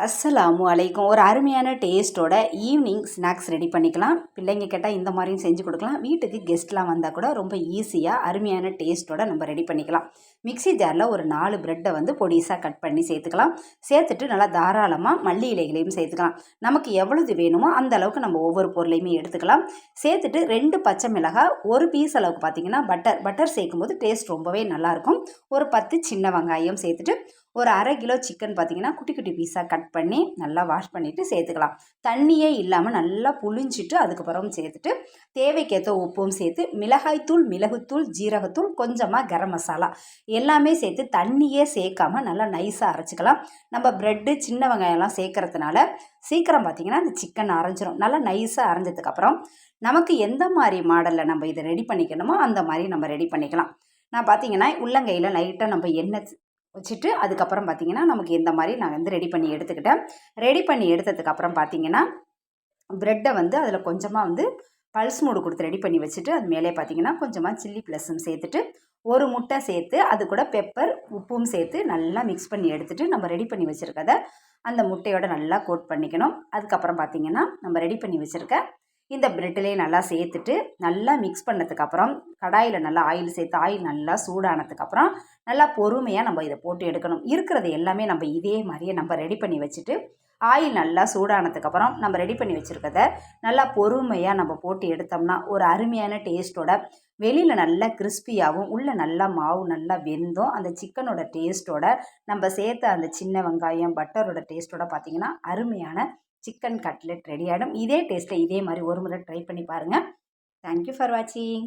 அஸ்ஸலாமு அலைக்கும். ஒரு அருமையான டேஸ்ட்டோட ஈவினிங் ஸ்நாக்ஸ் ரெடி பண்ணிக்கலாம். பிள்ளைங்க கேட்டால் இந்த மாதிரியும் செஞ்சு கொடுக்கலாம். வீட்டுக்கு கெஸ்ட்லாம் வந்தால் கூட ரொம்ப ஈஸியாக அருமையான டேஸ்ட்டோட நம்ம ரெடி பண்ணிக்கலாம். மிக்ஸி ஜாரில் ஒரு 4 பிரெட்டை வந்து பொடிசாக கட் பண்ணி சேர்த்துக்கலாம். சேர்த்துட்டு நல்லா தாராளமாக மல்லி இலைகளையும் சேர்த்துக்கலாம். நமக்கு எவ்வளவு வேணுமோ அந்த அளவுக்கு நம்ம ஒவ்வொரு பொருளையுமே எடுத்துக்கலாம். சேர்த்துட்டு 2 பச்சை மிளகாய், ஒரு பீஸ் அளவுக்கு பார்த்திங்கன்னா பட்டர் சேர்க்கும்போது டேஸ்ட் ரொம்பவே நல்லாயிருக்கும். ஒரு 10 சின்ன வெங்காயம் சேர்த்துட்டு ஒரு 1/2 கிலோ சிக்கன் பார்த்திங்கன்னா குட்டி குட்டி பீஸாக கட் பண்ணி நல்லா வாஷ் பண்ணிவிட்டு சேர்த்துக்கலாம். தண்ணியே இல்லாமல் நல்லா புளிஞ்சிட்டு அதுக்கப்புறம் சேர்த்துட்டு தேவைக்கேற்ற உப்பும் சேர்த்து மிளகாய்த்தூள், மிளகுத்தூள், ஜீரகத்தூள், கொஞ்சமாக கரம் மசாலா எல்லாமே சேர்த்து தண்ணியே சேர்க்காம நல்லா நைஸாக அரைச்சிக்கலாம். நம்ம ப்ரெட்டு, சின்ன வெங்காயம்லாம் சேர்க்கறதுனால சீக்கிரம் பார்த்திங்கன்னா அந்த சிக்கன் அரைஞ்சிரும். நல்லா நைஸாக அரைஞ்சதுக்கப்புறம் நமக்கு எந்த மாதிரி மாடலில் நம்ம இதை ரெடி பண்ணிக்கணுமோ அந்த மாதிரி நம்ம ரெடி பண்ணிக்கலாம். நான் பார்த்திங்கன்னா உள்ளங்கையில் லைட்டாக நம்ம எண்ணெய் வச்சுட்டு அதுக்கப்புறம் பார்த்திங்கன்னா நமக்கு இந்த மாதிரி நான் வந்து ரெடி பண்ணி எடுத்துக்கிட்டேன். ரெடி பண்ணி எடுத்ததுக்கப்புறம் பார்த்திங்கன்னா ப்ரெட்டை வந்து அதில் கொஞ்சமாக வந்து பல்ஸ் மூடு கொடுத்து ரெடி பண்ணி வச்சுட்டு அது மேலே பார்த்திங்கன்னா கொஞ்சமாக சில்லி ப்ளஸும் சேர்த்துட்டு ஒரு முட்டை சேர்த்து அது கூட பெப்பர், உப்பும் சேர்த்து நல்லா மிக்ஸ் பண்ணி எடுத்துகிட்டு நம்ம ரெடி பண்ணி வச்சுருக்கதை அந்த முட்டையோட நல்லா கோட் பண்ணிக்கணும். அதுக்கப்புறம் பார்த்திங்கன்னா நம்ம ரெடி பண்ணி வச்சுருக்க இந்த ப்ரெட்டிலே நல்லா சேர்த்துட்டு நல்லா மிக்ஸ் பண்ணதுக்கப்புறம் கடாயில் நல்லா ஆயில் சேர்த்து ஆயில் நல்லா சூடானதுக்கப்புறம் நல்லா பொறுமையாக நம்ம இதை போட்டு எடுக்கணும். இருக்கிறது எல்லாமே நம்ம இதே மாதிரியே நம்ம ரெடி பண்ணி வச்சுட்டு ஆயில் நல்லா சூடானதுக்கப்புறம் நம்ம ரெடி பண்ணி வச்சுருக்கத நல்லா பொறுமையாக நம்ம போட்டு எடுத்தோம்னா ஒரு அருமையான டேஸ்ட்டோட வெளியில் நல்லா கிறிஸ்பியாகவும் உள்ளே நல்லா மாவு நல்லா வெந்தும் அந்த சிக்கனோட டேஸ்ட்டோட நம்ம சேர்த்த அந்த சின்ன வெங்காயம் பட்டரோட டேஸ்ட்டோட பார்த்திங்கன்னா அருமையான சிக்கன் கட்லெட் ரெடி ஆகிடும். இதே டேஸ்ட்டை இதே மாதிரி ஒரு முறை ட்ரை பண்ணி பாருங்கள். தேங்க்யூ ஃபார் வாட்சிங்.